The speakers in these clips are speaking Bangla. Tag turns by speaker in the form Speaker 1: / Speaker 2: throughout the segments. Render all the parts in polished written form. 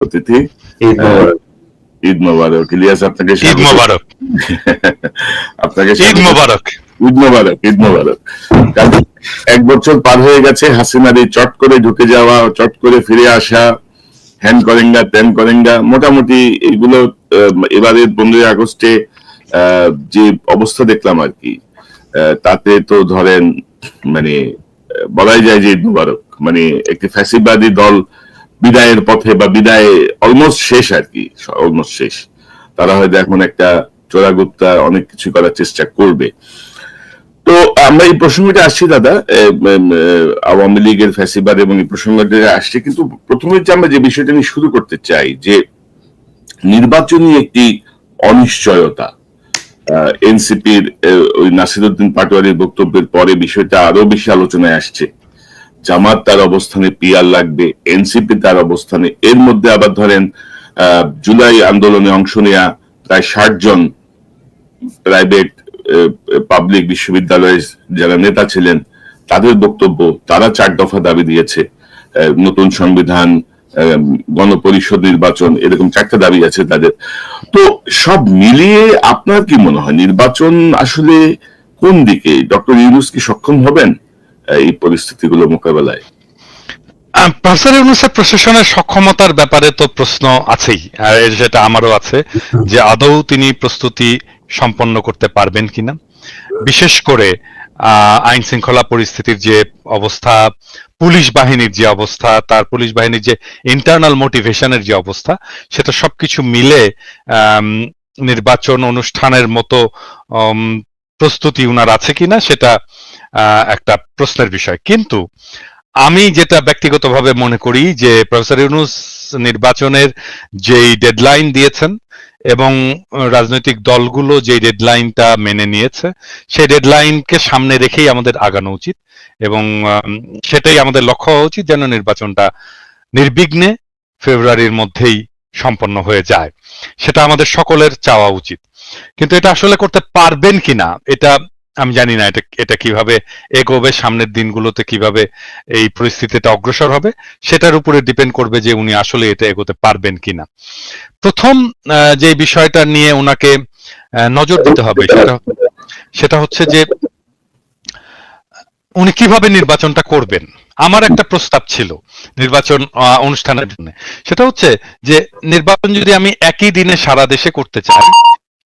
Speaker 1: অতিথি। ঈদ মোবারক। ইলিয়াস, আপনাকে
Speaker 2: ঈদ মোবারক।
Speaker 1: আপনাকে
Speaker 2: ঈদ মোবারক।
Speaker 1: ঈদ মোবারক। ঈদ মোবারক। এক বছর পার হয়ে গেছে হাসিনার এই চট করে ঢুকে যাওয়া, চট করে ফিরে আসা, হ্যান করেঙ্গা ত্যান করেঙ্গা, মোটামুটি এগুলো এবারে 15ই আগস্টে যে অবস্থা দেখলাম আর কি, তাতে তো ধরেন মানে বলাই যায় যে ঈদ মোবারক, মানে একটি ফ্যাসিবাদী দল বিদায়ের পথে বা বিদায় অলমোস্ট শেষ আর কি, অলমোস্ট শেষ। তারা হয়তো এখন একটা চোরাগুপ্তা অনেক কিছু করার চেষ্টা করবে। তো আমরা এই প্রসঙ্গটা আসছি দাদা, আওয়ামী লীগের ফ্যাসিবাদ এবং এই প্রসঙ্গটা আসছে, কিন্তু প্রথমে যে আমরা যে বিষয়টা নিয়ে শুরু করতে চাই যে নির্বাচনী একটি অনিশ্চয়তা, এনসিপির ওই নাসিরউদ্দিন পাটোয়ারির বক্তব্যের পরে বিষয়টা আরো বেশি আলোচনায় আসছে। জামাত তার অবস্থানে, পিআর লাগবে, এনসিপি তার অবস্থানে, এর মধ্যে আবার ধরেন জুলাই আন্দোলনে অংশ নেয়া প্রায় 60 জন প্রাইভেট পাবলিক বিশ্ববিদ্যালয়ের যারা নেতা ছিলেন তাদের বক্তব্য, তারা 4 দফা দাবি দিয়েছে, নতুন সংবিধান, গণপরিষদ নির্বাচন, এরকম 4টা দাবি আছে তাদের। তো সব মিলিয়ে আপনার কি মনে হয় নির্বাচন আসলে কোন দিকে? ডক্টর ইউনূস কি সক্ষম হবেন এই পরিস্থিতিগুলো মোকাবেলায়?
Speaker 2: প্রফেসর ইউনূসের প্রশাসনের সক্ষমতার ব্যাপারে তো প্রশ্ন আছেই, আর সেটা আমারও আছে যে আদৌ তিনি প্রস্তুতি সম্পন্ন করতে পারবেন কিনা। বিশেষ করে আইন শৃঙ্খলা পরিস্থিতির যে অবস্থা, পুলিশ বাহিনীর যে অবস্থা, তার পুলিশ বাহিনীর যে ইন্টারনাল মোটিভেশনের যে অবস্থা, সেটা সবকিছু মিলে নির্বাচন অনুষ্ঠানের মতো প্রস্তুতি উনার আছে কিনা সেটা একটা প্রশ্নের বিষয়। কিন্তু আমি যেটা ব্যক্তিগতভাবে মনে করি যে প্রফেসর ইউনূস নির্বাচনের যেই ডেডলাইন দিয়েছেন এবং রাজনৈতিক দলগুলো যে ডেডলাইনটা মেনে নিয়েছে, সেই ডেডলাইনকে সামনে রেখেই আমাদের আগানো উচিত এবং সেটাই আমাদের লক্ষ্য হওয়া উচিত, যেন নির্বাচনটা নির্বিঘ্নে ফেব্রুয়ারির মধ্যেই সম্পন্ন হয়ে যায়। সেটা আমাদের সকলের চাওয়া উচিত। কিন্তু এটা আসলে করতে পারবেন কিনা এটা আমি জানি না। এটা কিভাবে এগোবে, সামনের দিনগুলোতে কিভাবে এই পরিস্থিতিটা অগ্রসর হবে, সেটার উপরে ডিপেন্ড করবে যে উনি আসলে এটা এগোতে পারবেন কিনা। প্রথম যে বিষয়টা নিয়ে ওনাকে নজর দিতে হবে সেটা হচ্ছে যে উনি কিভাবে নির্বাচনটা করবেন। আমার একটা প্রস্তাব ছিল নির্বাচন অনুষ্ঠানের জন্য, সেটা হচ্ছে যে নির্বাচন যদি আমি একই দিনে সারা দেশে করতে চাই,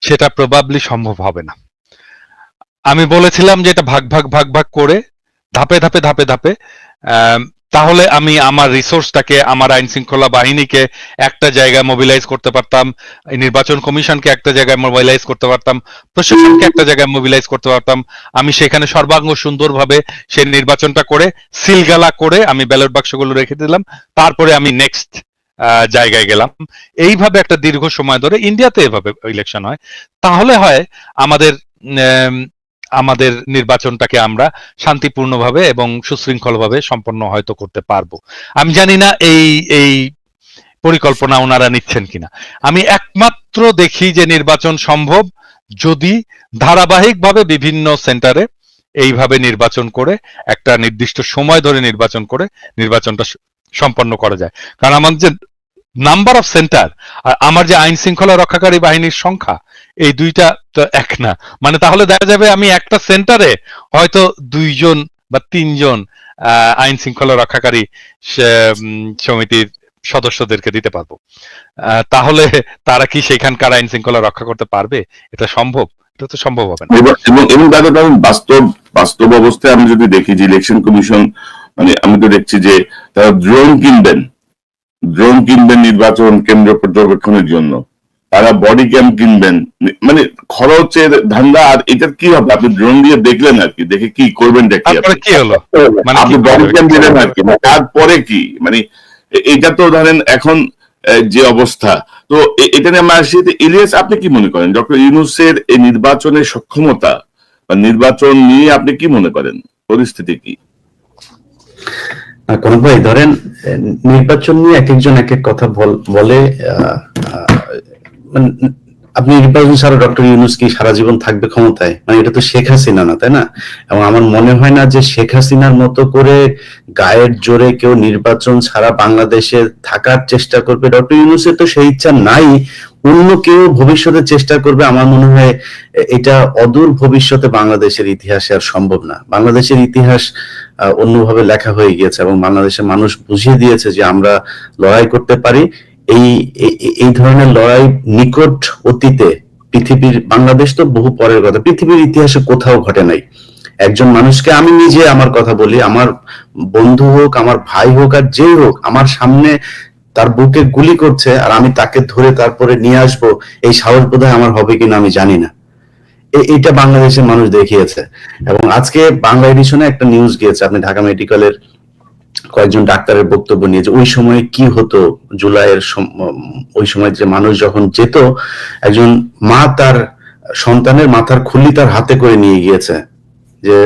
Speaker 2: সেটা প্রবাবলি সম্ভব হবে না। আমি বলেছিলাম যে এটা ভাগ ভাগ ভাগ ভাগ করে ধাপে ধাপে ধাপে ধাপে, তাহলে আমি আমার রিসোর্সটাকে, আমার আইন শৃঙ্খলা বাহিনীকে একটা জায়গায় মোবিলাইজ করতে পারতাম, নির্বাচন কমিশনকে একটা জায়গায় মোবিলাইজ করতে পারতাম, প্রশাসনকে একটা জায়গায় মোবিলাইজ করতে পারতাম। আমি সেখানে সর্বাঙ্গ সুন্দরভাবে সেই নির্বাচনটা করে সিলগালা করে আমি ব্যালট বাক্সগুলো রেখে দিলাম, তারপরে আমি নেক্সট জায়গায় গেলাম। এইভাবে একটা দীর্ঘ সময় ধরে ইন্ডিয়াতে এভাবে ইলেকশন হয়, তাহলে হয় আমাদের নির্বাচনটাকে আমরা শান্তিপূর্ণভাবে এবং সুশৃঙ্খলভাবে সম্পন্ন হয়তো করতে পারবো। আমি জানি না এই পরিকল্পনা ওনারা নিচ্ছেন কিনা। আমি একমাত্র দেখি যে নির্বাচন সম্ভব যদি ধারাবাহিকভাবে বিভিন্ন সেন্টারে এইভাবে নির্বাচন করে একটা নির্দিষ্ট সময় ধরে নির্বাচন করে নির্বাচনটা সম্পন্ন করা যায়। কারণ আমার যে নাম্বার অফ সেন্টার আর আমার যে আইন শৃঙ্খলা রক্ষাকারী বাহিনীর সংখ্যা, এই দুইটা তো এক না। মানে তাহলে দেখা যাবে আমি একটা সেন্টারে হয়তো 2 জন বা 3 জন আইন শৃঙ্খলা রক্ষাকারী সমিতির সদস্যদেরকে দিতে পারবো। তাহলে তারা কি সেখানকার আইন শৃঙ্খলা রক্ষা করতে পারবে? এটা সম্ভব? এটা তো সম্ভব হবে না।
Speaker 1: এবং দাদা বাস্তব অবস্থায় আমি যদি দেখি যে ইলেকশন কমিশন, মানে আমি তো দেখছি যে তারা ড্রোন কিনবেন নির্বাচন কেন্দ্র পর্যবেক্ষণের জন্য, তারা বডি ক্যাম কিনবেন, মানে খরচের ধান্দা। আর এটা কি হবে? আপনি ড্রোন দিয়ে দেখলেন আর কি, দেখে কি করবেন,
Speaker 2: কি হলো,
Speaker 1: আপনি বডি ক্যাম দিলেন আর কি, তারপরে কি, মানে এটা তো ধরেন এখন যে অবস্থা। তো এটা নিয়ে আমরা আসি। ইলিয়াস, আপনি কি মনে করেন ডক্টর ইউনূসের এই নির্বাচনের সক্ষমতা বা নির্বাচন নিয়ে আপনি কি মনে করেন, পরিস্থিতি কি?
Speaker 3: কোন ভাই, ধরেন নির্বাচন নিয়ে এক একজন এক এক কথা বলে। আপনি নির্বাচন ছাড়া ডক্টর ইউনূস কি সারা জীবন থাকবে ক্ষমতায়? মানে এটা তো শেখ হাসিনা না, তাই না? এবং আমার মনে হয় না যে শেখ হাসিনার মতো করে গায়ের জোরে কেউ নির্বাচন ছাড়া বাংলাদেশে থাকার চেষ্টা করবে। ডক্টর ইউনূসের তো সেই ইচ্ছা নাই। অন্য কেউ ভবিষ্যতে চেষ্টা করবে, আমার মনে হয় এটা অদূর ভবিষ্যতে বাংলাদেশের ইতিহাসে আর সম্ভব না। বাংলাদেশের ইতিহাস অন্যভাবে লেখা হয়ে গিয়েছে এবং বাংলাদেশের মানুষ বুঝিয়ে দিয়েছে যে আমরা লড়াই করতে পারি। এই এই ধরনের লড়াই নিকট অতীতে পৃথিবীর, বাংলাদেশ তো বহু পরের কথা, পৃথিবীর ইতিহাসে কোথাও ঘটে নাই। একজন মানুষকে, আমি নিজে আমার কথা বলি, আমার বন্ধু হোক, আমার ভাই হোক, আর যেই হোক, আমার সামনে তার বুকে গুলি করছে আর আমি তাকে ধরে তারপরে নিয়ে আসবো, এই সাহস বোধহয় আমার হবে কিনা আমি জানি না। এটা বাংলাদেশের মানুষ দেখিয়েছে। এবং আজকে বাংলা এডিশনে একটা নিউজ গিয়েছে, আপনি ঢাকা মেডিকেলের কয়েকজন ডাক্তারের বক্তব্য নিয়ে, যে ওই সময় কি হতো, জুলাইয়ের ওই সময় যে মানুষ যখন যেত, একজন মা তার সন্তানের মাথার খুলি তার হাতে করে নিয়ে গিয়েছে, যে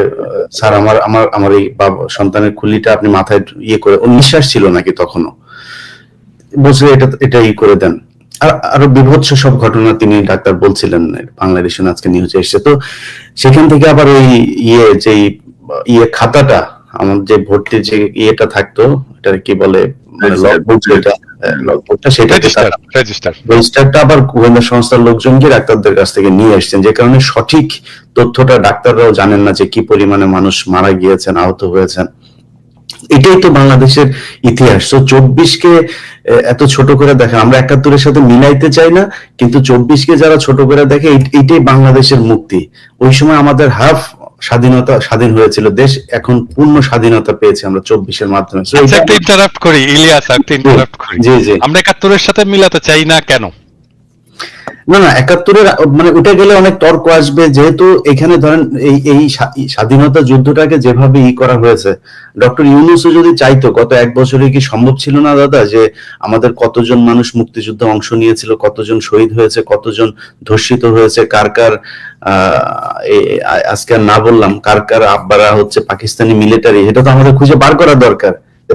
Speaker 3: স্যার আমার আমার আমার এই সন্তানের খুলিটা আপনি মাথায় ইয়ে করে, ওর নিঃশ্বাস ছিল নাকি তখনও, বলছে এটা ই করে দেন। আর আরো বিভৎস সব ঘটনা তিনি ডাক্তার বলছিলেন, বাংলাদেশে আজকে নিউজে এসেছে। তো সেখান থেকে আবার ওই যে খাতাটা, আমার যে ভর্তির যে ইয়েটা থাকতো, এটা কি বলে, রেজিস্টারটা আবার গোয়েন্দা সংস্থার লোকজনকে ডাক্তারদের কাছ থেকে নিয়ে এসেছেন, যে কারণে সঠিক তথ্যটা ডাক্তাররাও জানেন না যে কি পরিমাণে মানুষ মারা গিয়েছেন, আহত হয়েছেন। এটাই তো বাংলাদেশের ইতিহাস। তো 24-কে এত ছোট করে দেখে, আমরা 71-এর সাথে মিলাইতে চাই না, কিন্তু 24-কে যারা ছোট করে দেখে, এইটাই বাংলাদেশের মুক্তি। ওই সময় আমাদের হাফ স্বাধীন হয়েছিল দেশ, এখন পূর্ণ স্বাধীনতা পেয়েছি আমরা 24-এর মাধ্যমে।
Speaker 2: একটা ইন্টারাপ্ট করি ইলিয়াস, একটা ইন্টারাপ্ট করি।
Speaker 3: জি জি,
Speaker 2: আমরা 71-এর সাথে মিলাতে চাই না কেন?
Speaker 3: না 71-এর মানে উঠে গেলে অনেক তর্ক আসবে, যেহেতু এখানে ধরেন এই স্বাধীনতা যুদ্ধটাকে যেভাবে করা হয়েছে, ডক্টর ইউনূসও যদি চাইতো, গত 1 বছরে কি সম্ভব ছিল না দাদা, যে আমাদের কতজন মানুষ মুক্তিযুদ্ধে অংশ নিয়েছিল, কতজন শহীদ হয়েছে, কতজন ধর্ষিত হয়েছে, কার কার আজকে না বললাম কার কার আব্বারা হচ্ছে পাকিস্তানি মিলিটারি, এটা তো আমাদের খুঁজে বার করা দরকার।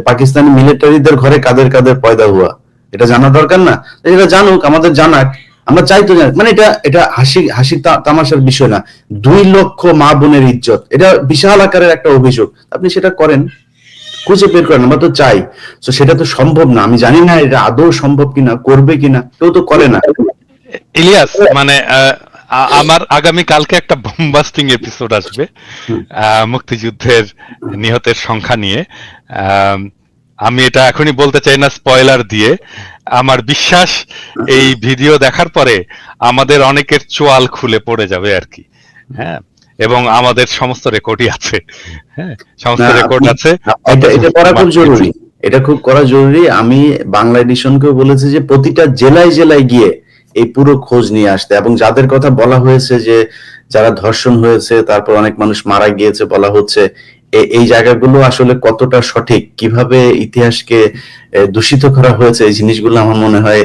Speaker 3: পাকিস্তানি মিলিটারিদের ঘরে কাদের কাদের পয়দা হওয়া, এটা জানা দরকার না? এটা জানুক, আমাদের জানাক, আমরা চাই তো। মানে এটা হাসি তামাশার বিষয় না। 2 লক্ষ মা বোনের ইজ্জত, এটা বিশাল আকারের একটা অভিযোগ। আপনি সেটা করেন, খুঁজে বের করেন, আমরা তো চাই। তো সেটা তো সম্ভব না, আমি জানি না এটা আদৌ সম্ভব কিনা, করবে কিনা, কেউ তো করে না।
Speaker 2: ইলিয়াস, মানে আমার আগামী কালকে একটা বোমবাস্টিং এপিসোড আসবে মুক্তিযুদ্ধের নিহতের সংখ্যা নিয়ে। আমি এটা এখনই বলতে চাই না স্পয়লার দিয়ে। আমার বিশ্বাস এই ভিডিও দেখার পরে আমাদের অনেকের চোয়াল খুলে পড়ে যাবে আর কি। হ্যাঁ, এবং আমাদের সমস্ত রেকর্ডই আছে। হ্যাঁ, সমস্ত রেকর্ড আছে।
Speaker 3: এটা করা খুব জরুরি, এটা খুব করা জরুরি। আমি বাংলা এডিশনকেও বলেছি যে প্রতিটা জেলায় জেলায় গিয়ে এই পুরো খোঁজ নিয়ে আসতে, এবং যাদের কথা বলা হয়েছে যে যারা ধর্ষণ হয়েছে, তারপর অনেক মানুষ মারা গিয়েছে বলা হচ্ছে, এই জায়গাগুলো আসলে কতটা সঠিক, কিভাবে ইতিহাসকে দূষিত করা হয়েছে, এই জিনিসগুলো আমার মনে হয়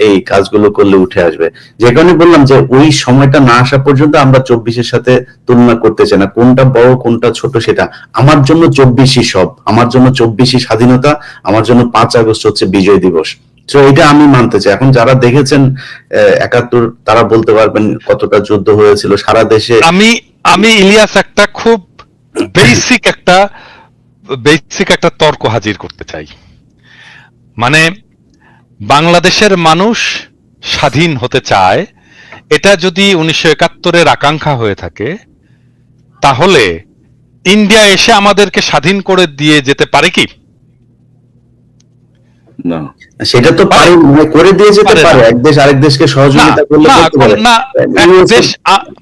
Speaker 3: এই কাজগুলো করলে উঠে আসবে। যে কারণে বললাম যে ওই সময়টা না আসা পর্যন্ত আমরা 24-এর সাথে তুলনা করতে চাই না, কোনটা বড় কোনটা ছোট সেটা। আমার জন্য 24-ই সব, আমার জন্য 24-ই স্বাধীনতা, আমার জন্য 5 আগস্ট হচ্ছে বিজয় দিবস। তো এটা আমি মানতে চাই। এখন যারা দেখেছেন 71, তারা বলতে পারবেন কতটা যুদ্ধ হয়েছিল সারা দেশে।
Speaker 2: আমি ইলিয়াস একটা খুব বেসিক একটা তর্ক হাজির করতে চাই। মানে বাংলাদেশের মানুষ স্বাধীন হতে চায়, এটা যদি 1971-এর আকাঙ্ক্ষা হয়ে থাকে, তাহলে ইন্ডিয়া এসে আমাদেরকে স্বাধীন করে দিয়ে যেতে পারে কি?
Speaker 1: না,
Speaker 3: সেটা তো পারে, করে দিয়ে যেতে পারে। এক দেশ আরেক দেশকে সহযোগিতা করলে
Speaker 2: না, এক দেশ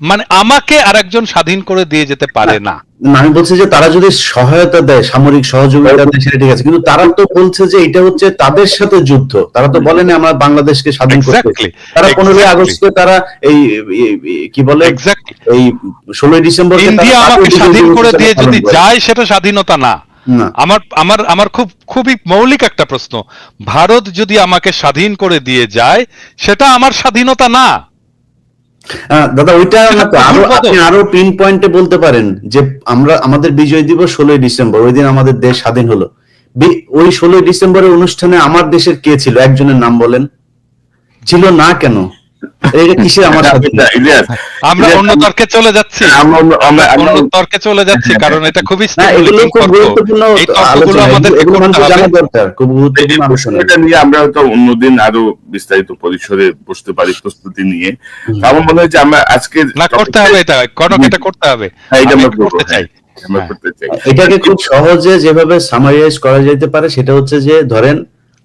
Speaker 2: মানে আমাকে আরেকজন স্বাধীন করে দিয়ে যেতে পারে না।
Speaker 3: আমি বলছি যে তারা যদি সহায়তা দেয়, সামরিক সহযোগিতা দেয়, সেটা ঠিক আছে, কিন্তু তারা তো বলছে যে এটা হচ্ছে তাদের সাথে যুদ্ধ। তারা তো বলেন আমরা বাংলাদেশকে স্বাধীন করতে। তারা 15 আগস্টে তারা এই কি বলে, এই 16 ডিসেম্বর
Speaker 2: ইন্ডিয়া আমাকে স্বাধীন করে দিয়ে যদি যায়, সেটা স্বাধীনতা না। আমার খুবই মৌলিক একটা প্রশ্ন, ভারত যদি আমাকে স্বাধীন করে দিয়ে যায়, সেটা আমার স্বাধীনতা না?
Speaker 3: দাদা ওইটা আরো পিন পয়েন্টে বলতে পারেন যে আমাদের বিজয় দিবস 16 ডিসেম্বর, ওই দিন আমাদের দেশ স্বাধীন হলো। ওই 16 ডিসেম্বরের অনুষ্ঠানে আমার দেশের কে ছিল? একজনের নাম বলেন। ছিল না কেন? এটা কিসের আমার সাথে?
Speaker 1: ইলিয়াস,
Speaker 2: আমরা অন্য তর্কে চলে যাচ্ছি, অন্য তর্কে চলে যাচ্ছি, কারণ এটা খুবই
Speaker 3: না, এগুলো
Speaker 2: স্টিমুলেটিং
Speaker 3: খুব
Speaker 2: তর্ক।
Speaker 3: গুরুত্বপূর্ণ
Speaker 2: এই তর্কগুলো
Speaker 3: আলোচনা,
Speaker 2: আমাদেরকে
Speaker 3: এগুলো
Speaker 2: করতে
Speaker 3: মানুষের
Speaker 2: হবে।
Speaker 3: জানা দরকার, খুব গুরুত্বপূর্ণ
Speaker 1: এই
Speaker 3: আলোচনা।
Speaker 1: বিষয়টা নিয়ে আমরা হয়তো অন্যদিন আরো বিস্তারিত পরিসরে বসতে পারি প্রস্তুতি নিয়ে। আমার মনে হয় যে আমরা আজকে
Speaker 2: না, করতে হবে, এটা কনক, এটা করতে হবে।
Speaker 1: এটা
Speaker 2: আমি
Speaker 1: আমরা
Speaker 2: এটা করতে চাই।
Speaker 1: আমরা করতে চাই।
Speaker 3: এটাকে খুব সহজে যেভাবে সামারাইজ করা যেতে পারে সেটা হচ্ছে যে, ধরেন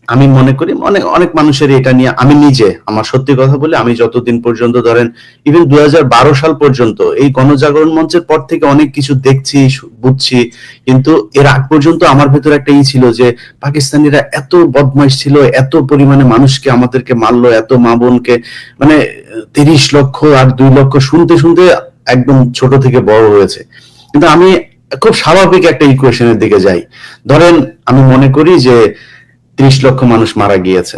Speaker 3: আমি মনে করি অনেক অনেক মানুষের এটা নিয়ে, আমি নিজে আমার সত্যি কথা বলে, আমি যতদিন পর্যন্ত ধরেন ইভেন 2012 সাল পর্যন্ত এই গণজাগরণ মঞ্চের পর থেকে অনেক কিছু দেখছি, বুঝছি, কিন্তু এর আগ পর্যন্ত আমার ভেতর একটা ছিল যে পাকিস্তানিরা এত বদমাইশ ছিল, এত পরিমাণে মানুষকে আমাদেরকে মারলো, এত মা বোনকে, মানে 30 লক্ষ আর 2 লক্ষ শুনতে শুনতে একদম ছোট থেকে বড় হয়েছে। কিন্তু আমি খুব স্বাভাবিক একটা ইকুয়েশনের দিকে যাই, ধরেন আমি মনে করি যে 30 লক্ষ মানুষ মারা গিয়েছে।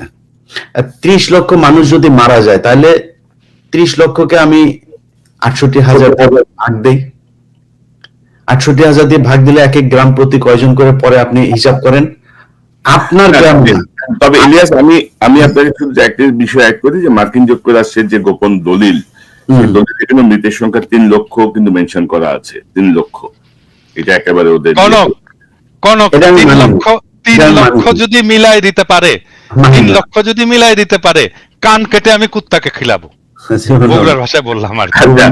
Speaker 3: 30 লক্ষ মানুষ যদি মারা যায়, তাহলে 30 লক্ষকে আমি 68,000 ভাগ দেই। 68,000 দিয়ে ভাগ দিলে এক এক গ্রাম প্রতি কয়জন করে পরে আপনি হিসাব করেন। আপনার গ্রাম না।
Speaker 1: তবে ইলিয়াস, আমি আপনাকে শুধু একটা বিষয় অ্যাড করি যে মার্কিন যুক্তরাষ্ট্রের যে গোপন দলিল, সেই দলিলে কিন্তু মৃতের সংখ্যা 3 লক্ষ কিন্তু মেনশন করা আছে, 3 লক্ষ। এটা একেবারে ওদের
Speaker 2: কনক,
Speaker 3: এটা আমি
Speaker 2: 3
Speaker 3: মানি।
Speaker 2: লক্ষ, 3 লক্ষ যদি মিলাই দিতে পারে, 3 লক্ষ যদি মিলাই দিতে পারে, কান কেটে আমি কুত্তাকে খিলাবো, বগুড়ার ভাষায় বললাম আর কি।
Speaker 1: আচ্ছা,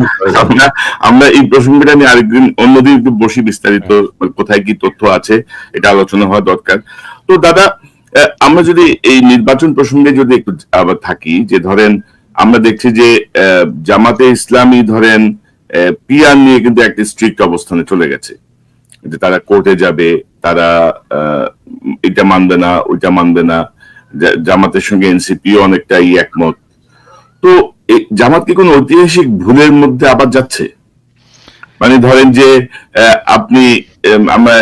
Speaker 1: আমরা এই প্রসঙ্গটা নিয়ে আরেকদিন অন্যদিন একটু বসি, বিস্তারিত কোথায় কি তথ্য আছে এটা আলোচনা হওয়া দরকার। তো দাদা, আমরা যদি এই নির্বাচন প্রসঙ্গে যদি একটু আবার থাকি, যে ধরেন আমরা দেখছি যে জামাতে ইসলামী ধরেন পিআর নিয়ে কিন্তু একটা স্ট্রিক্ট অবস্থানে চলে গেছে, যে তারা কোর্টে যাবে, তারা এটা মানবে না, ওইটা মানবে না। জামাতের সঙ্গে এনসিপিও অনেকটাই একমত। তো জামাত কি কোনো ঐতিহাসিক ভুলের মধ্যে আবার যাচ্ছে? মানে ধরেন যে আপনি আমরা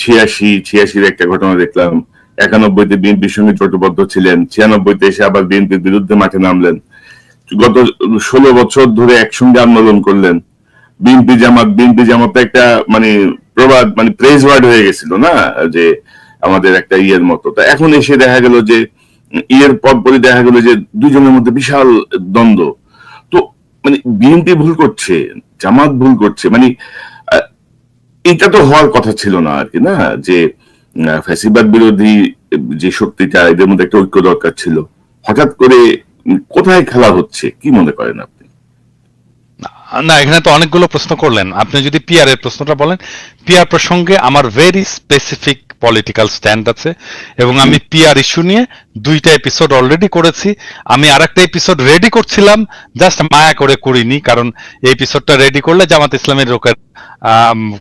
Speaker 1: 86 একটা ঘটনা দেখলাম, 91-তে বিএনপির সঙ্গে জোটবদ্ধ ছিলেন, 96-তে এসে আবার বিএনপির বিরুদ্ধে মাঠে নামলেন, গত 16 বছর ধরে একসঙ্গে আন্দোলন করলেন। বিএনপি জামাত একটা মানে প্রবাদ, মানে প্রেজ ওয়ার্ড হয়ে গেছিল না, যে আমাদের একটা ইয়ের মতো। তা এখন এসে দেখা গেল যে ইয়ের পরপরই দেখা গেল যে দুজনের মধ্যে বিশাল দ্বন্দ্ব। তো মানে বিএনপি ভুল করছে, জামাত ভুল করছে, মানে এটা তো হওয়ার কথা ছিল না আর কি, না? যে ফ্যাসিবাদ বিরোধী যে শক্তিটা, এদের মধ্যে একটা ঐক্য দরকার ছিল। হঠাৎ করে কোথায় খেলা হচ্ছে, কি মনে করেন আপনি?
Speaker 2: না, এখানে তো অনেকগুলো প্রশ্ন করলেন। আপনি যদি পিআর এর প্রশ্নটা বলেন, পিআর প্রসঙ্গে আমার ভেরি স্পেসিফিক পলিটিক্যাল স্ট্যান্ড আছে, এবং আমি পিআর ইস্যু নিয়ে 2টা এপিসোড অলরেডি করেছি। আমি আরেকটা এপিসোড রেডি করছিলাম, জাস্ট মায়া করে করিনি, কারণ এই এপিসোডটা রেডি করলে জামাত ইসলামের লোকের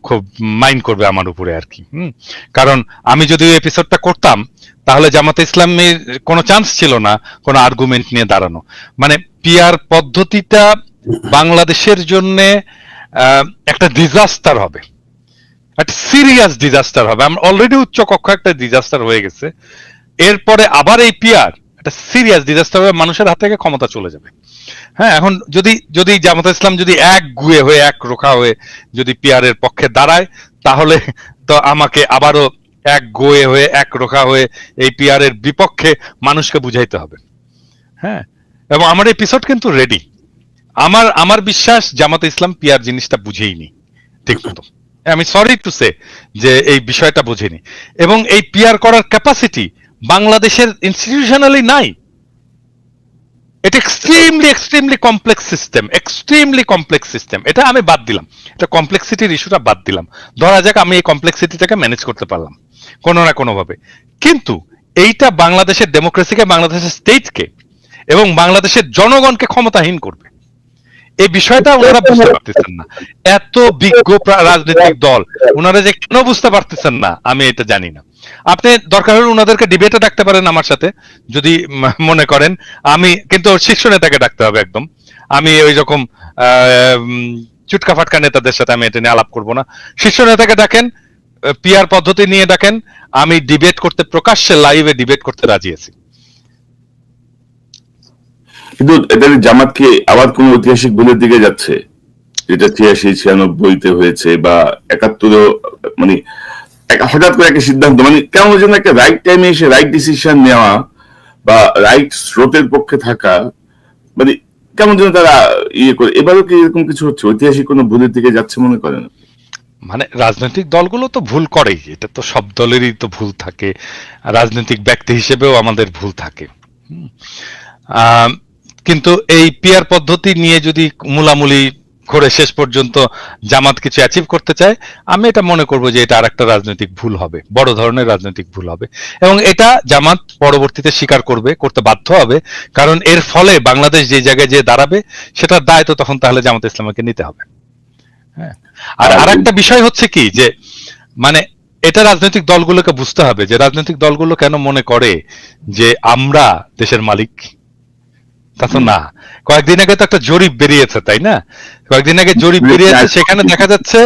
Speaker 2: খুব মাইন্ড করবে আমার উপরে আর কি। কারণ আমি যদি ওই এপিসোডটা করতাম, তাহলে জামাত ইসলামের কোনো চান্স ছিল না কোনো আর্গুমেন্ট নিয়ে দাঁড়ানো। মানে পিআর পদ্ধতিটা বাংলাদেশের জন্য একটা ডিজাস্টার হবে, একটা সিরিয়াস ডিজাস্টার হবে। আমরা অলরেডি উচ্চ কক্ষ একটা ডিজাস্টার হয়ে গেছে, এরপরে আবার এই পিআর একটা সিরিয়াস ডিজাস্টার হবে, মানুষের হাত থেকে ক্ষমতা চলে যাবে। হ্যাঁ, এখন যদি জামাত ইসলাম যদি এক গুয়ে হয়ে, এক রোখা হয়ে যদি পিআর এর পক্ষে দাঁড়ায়, তাহলে তো আমাকে আবারও এক গোয়ে হয়ে, এক রোখা হয়ে এই পিআর এর বিপক্ষে মানুষকে বুঝাইতে হবে। হ্যাঁ, এবং আমার এপিসোড কিন্তু রেডি। আমার বিশ্বাস জামাতে ইসলাম পিআর জিনিসটা বুঝেইনি ঠিক মতো। আমি সরি টু সে যে এই বিষয়টা বুঝেনি, এবং এই পিআর করার ক্যাপাসিটি বাংলাদেশের ইনস্টিটিউশনালি নাই। এটা এক্সট্রিমলি কমপ্লেক্স সিস্টেম। এটা আমি বাদ দিলাম, এটা কমপ্লেক্সিটির ইস্যুটা বাদ দিলাম। ধরা যাক আমি এই কমপ্লেক্সিটিটাকে ম্যানেজ করতে পারলাম কোনো না কোনো ভাবে, কিন্তু এইটা বাংলাদেশের ডেমোক্রেসিকে, বাংলাদেশের স্টেটকে এবং বাংলাদেশের জনগণকে ক্ষমতাহীন করবে। এই বিষয়টা ওনারা বুঝতে পারতেছেন না। এত বিজ্ঞ রাজনৈতিক দল, ওনারা যে কেন বুঝতে পারতেছেন না আমি এটা জানি না। আপনি দরকার হলে ওনাদেরকে ডিবেটে ডাকতে পারেন আমার সাথে, যদি মনে করেন। আমি কিন্তু শীর্ষ নেতাকে ডাকতে হবে একদম। আমি ওই রকম চুটকা ফাটকা নেতাদের সাথে আমি এটা নিয়ে আলাপ করবো না। শীর্ষ নেতাকে ডাকেন, পিআর পদ্ধতি নিয়ে ডাকেন, আমি ডিবেট করতে, প্রকাশ্যে লাইভে ডিবেট করতে রাজি আছি।
Speaker 1: কিন্তু এদের জামাত কি আবার কোন ঐতিহাসিক ভুলের দিকে যাচ্ছে, যেটা 86-96-তে হয়েছে বা 71, মানে হঠাৎ করে একটা সিদ্ধান্ত, মানে কেমন যেন একটা রাইট টাইমে এসে রাইট ডিসিশন নেওয়া, বা রাইট স্রোতের পক্ষে থাকা, মানে কেমন যেন তারা ইয়ে করে, এবারও কি এরকম কিছু হচ্ছে, ঐতিহাসিক কোনো ভুলের দিকে যাচ্ছে মনে করেন?
Speaker 2: মানে রাজনৈতিক দলগুলো তো ভুল করেই, এটা তো সব দলেরই তো ভুল থাকে, রাজনৈতিক ব্যক্তি হিসেবেও আমাদের ভুল থাকে। হুম। আম, কিন্তু এই পিয়ার পদ্ধতি নিয়ে যদি মূলামূলি করে শেষ পর্যন্ত জামাত কিছু অ্যাচিভ করতে চায়, আমি এটা মনে করব যে এটা আরেকটা রাজনৈতিক ভুল হবে, বড় ধরনের রাজনৈতিক ভুল হবে, এবং এটা জামাত পরবর্তীতে স্বীকার করবে, করতে বাধ্য হবে, কারণ এর ফলে বাংলাদেশ যে জায়গায় যে দাঁড়াবে সেটার দায় তো তখন তাহলে জামাত ইসলামকে নিতে হবে। হ্যাঁ। আর
Speaker 1: আর
Speaker 2: আরেকটা বিষয় হচ্ছে কি যে মানে এটা রাজনৈতিক দলগুলোকে বুঝতে হবে যে রাজনৈতিক দলগুলো কেন মনে করে যে আমরা দেশের মালিক। তা তো না। কয়েকদিন আগে তো একটা জরিপ বেরিয়েছে, তাই না? কয়েকদিন আগে জরিপ বেরিয়েছে, সেখানে দেখা যাচ্ছে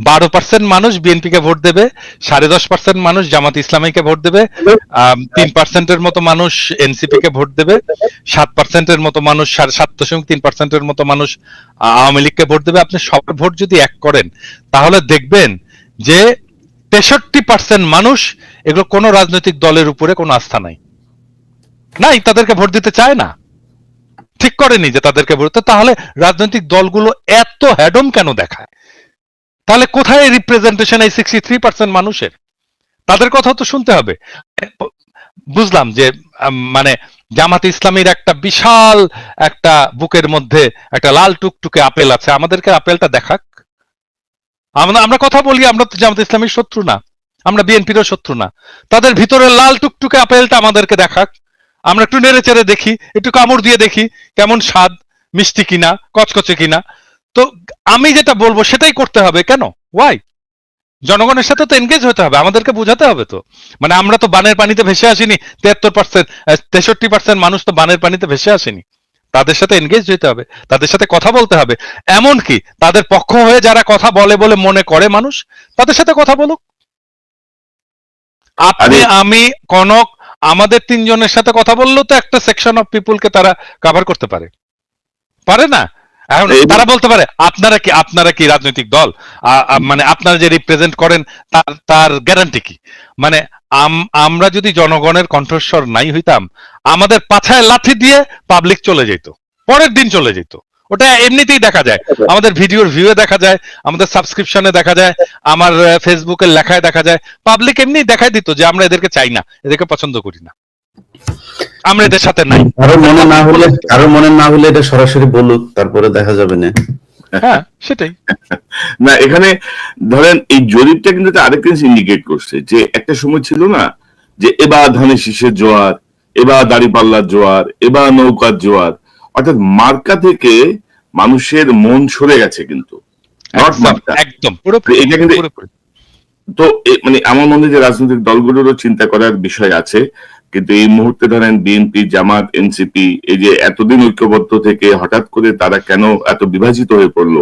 Speaker 2: 12% মানুষ বিএনপিকে ভোট দেবে, 10.5% মানুষ জামাত ইসলামীকে ভোট দেবে, 3%-এর মতো মানুষ এনসিপি কে ভোট দেবে, 7%-এর মতো মানুষ, 7.3%-এর মতো মানুষ আওয়ামী লীগকে ভোট দেবে। আপনি সবার ভোট যদি এক করেন তাহলে দেখবেন যে 63% মানুষ এগুলো কোনো রাজনৈতিক দলের উপরে কোনো আস্থা নাই, তাদেরকে ভোট দিতে চায় না, ঠিক করেনি যে তাদেরকে ভোট। তাহলে রাজনৈতিক দলগুলো এত হ্যাডম কেন দেখায়? তাহলে কোথায় রিপ্রেজেন্টেশন এই 63% মানুষের? তাদের কথা তো শুনতে হবে। বুঝলাম যে মানে জামাত ইসলামীর একটা বিশাল একটা বুকের মধ্যে একটা লাল টুকটুকে আপেল আছে, আমাদেরকে আপেলটা দেখাক। আমরা কথা বলি, আমরা তো জামাত ইসলামীর শত্রু না, আমরা বিএনপিরও শত্রু না, তাদের ভিতরে লাল টুকটুকে আপেলটা আমাদেরকে দেখাক, আমরা একটু নেড়ে চেড়ে দেখি, একটু কামড় দিয়ে দেখি কেমন স্বাদ, মিষ্টি কিনা, কচকচে কিনা। তো আমি যেটা বলবো সেটাই করতে হবে। কেন? ওয়াই? জনগণের সাথে তো এনগেজ হতে হবে, আমাদেরকে বোঝাতে হবে তো। মানে আমরা তো বানের পানিতে ভেসে আসিনি, 73%, 63% মানুষ তো বানের পানিতে ভেসে আসেনি। তাদের সাথে এনগেজ হতে হবে, তাদের সাথে কথা বলতে হবে। এমনকি তাদের পক্ষ হয়ে যারা কথা বলে বলে মনে করে মানুষ, তাদের সাথে কথা বলুক। আপনি, আমি, কনক, আমাদের তিনজনের সাথে কথা বললেও তো একটা সেকশন অফ পিপুলকে তারা কভার করতে পারে, পারে না? এখন তারা বলতে পারে আপনারা কি রাজনৈতিক দল, মানে আপনারা যে রিপ্রেজেন্ট করেন তার গ্যারান্টি কি? মানে আমরা যদি জনগণের কণ্ঠস্বর নাই হইতাম, আমাদের পাছায় লাথি দিয়ে পাবলিক চলে যেত, পরের দিন চলে যেত। ওটা এমনিতেই দেখা যায়, আমাদের ভিডিওর ভিউয়ে দেখা যায়, আমাদের সাবস্ক্রিপশনে দেখা যায়, আমার ফেসবুকের লেখায় দেখা যায়। পাবলিক এমনি দেখাই দিত যে আমরা এদেরকে চাই না, এদেরকে পছন্দ করি না, আমরা এদের সাথে নাই।
Speaker 3: কারো মনে না হলে এটা সরাসরি বলুক, তারপরে দেখা যাবে না।
Speaker 2: হ্যাঁ, সেটাই
Speaker 1: না। এখানে ধরেন এই জরিপটা কিন্তু আরেকটা জিনিস ইন্ডিকেট করছে যে একটা সময় ছিল না যে এবার ধানের শীষের জোয়ার, এবার দাঁড়িপাল্লার জোয়ার, এবার নৌকার জোয়ার, অর্থাৎ মার্কা থেকে মানুষের মন সরে গেছে কিন্তু,
Speaker 2: একদম পুরোপুরি।
Speaker 1: এটা কিন্তু তো মানে আমার মনে হয় যে রাজনৈতিক দলগুলোরও চিন্তা করার বিষয় আছে। কিন্তু এই মুহূর্তে ধরেন বিএনপি, জামাত, এনসিপি, এই যে এতদিন ঐক্যবদ্ধ থেকে হঠাৎ করে তারা কেন এত বিভাজিত হয়ে পড়লো,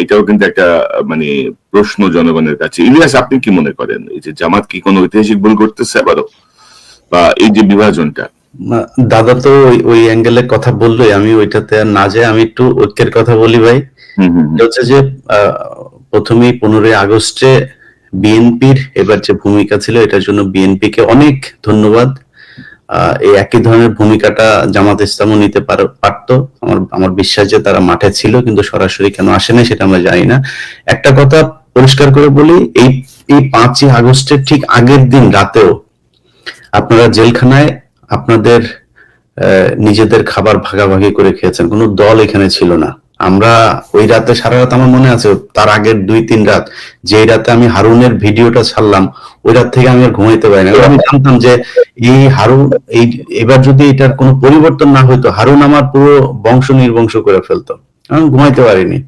Speaker 1: এটাও কিন্তু একটা মানে প্রশ্ন জনগণের কাছে। ইলিয়াস, আপনি কি মনে করেন, এই যে জামাত কি কোনো ঐতিহাসিক ভুল করতেছে আবারও, বা এই যে বিভাজনটা?
Speaker 3: দাদা তো ওই অ্যাঙ্গেলের কথা বললো, আমি ওইটাতে আর না যাই, আমি একটু ঐক্যের কথা বলি ভাই। হচ্ছে যে প্রথমেই 15ই আগস্টে বিএনপির এবার যে ভূমিকা ছিল, এটার জন্য বিএনপি কে অনেক ধন্যবাদ। এই একই ধরনের ভূমিকাটা জামাত ইসলামও নিতে পারতো। আমার বিশ্বাস যে তারা মাঠে ছিল, কিন্তু সরাসরি কেন আসে না সেটা আমরা জানি না। একটা কথা পরিষ্কার করে বলি, এই 5ই আগস্টের ঠিক আগের দিন রাতেও আপনারা জেলখানায় আপনাদের নিজেদের খাবার ভাগাভাগি করে খেয়েছেন, কোনো দল এখানে ছিল না। আমরা ওই রাতে সারা রাত, আমার মনে আছে, তার আগের 2-3 রাত, যে রাতে আমি হারুনের ভিডিওটা ছাড়লাম, ওই রাত থেকে আমি আর ঘুমাইতে পারি না। আমি জানতাম যে এই হারুন, এবার যদি এটার কোনো পরিবর্তন না হইতো, হারুন আমার পুরো বংশ নির্বংশ করে ফেলতো। আমি ঘুমাইতে পারিনি।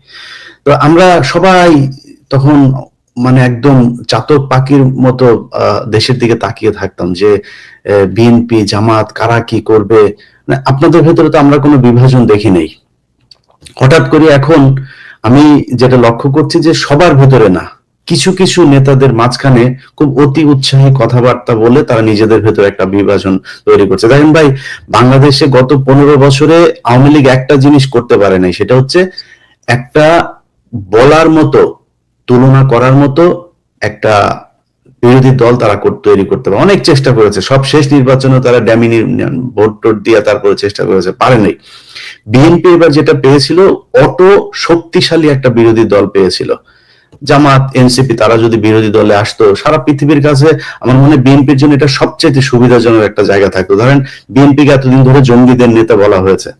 Speaker 3: তো আমরা সবাই তখন মানে একদম চাতক পাখির মতো দেশের দিকে তাকিয়ে থাকতাম যে বিএনপি, জামাত কারা কি করবে। আপনাদের ভেতরে তো আমরা কোনো বিভাজন দেখি নাই। হঠাৎ করে এখন আমি যেটা লক্ষ্য করছি যে সবার ভেতরে না, কিছু কিছু নেতাদের মাঝখানে খুব অতি উৎসাহী কথাবার্তা বলে তারা নিজেদের ভেতরে একটা বিভাজন তৈরি করছে। দেখেন ভাই, বাংলাদেশে গত 15 বছরে আওয়ামী লীগ একটা জিনিস করতে পারে নাই, সেটা হচ্ছে একটা বলার মতো, তুলনা করার মতো একটা বিরোধী দল তারা তৈরি করতে পারে, অনেক চেষ্টা করেছে, সব শেষ নির্বাচনে তারা ড্যামিনি ভোট টোট দিয়ে তারপরে চেষ্টা করেছে, পারে নাই। বিএনপি এবার যেটা পেয়েছিল, অটো শক্তিশালী একটা বিরোধী দল পেয়েছিল। জামাত, এনসিপি তারা যদি বিরোধী দলে আসতো, সারা পৃথিবীর কাছে আমার মনে হয় বিএনপির জন্য এটা সবচেয়ে সুবিধাজনক একটা জায়গা থাকতো। ধরেন বিএনপিকে এতদিন ধরে জঙ্গিদের নেতা বলা হয়েছে,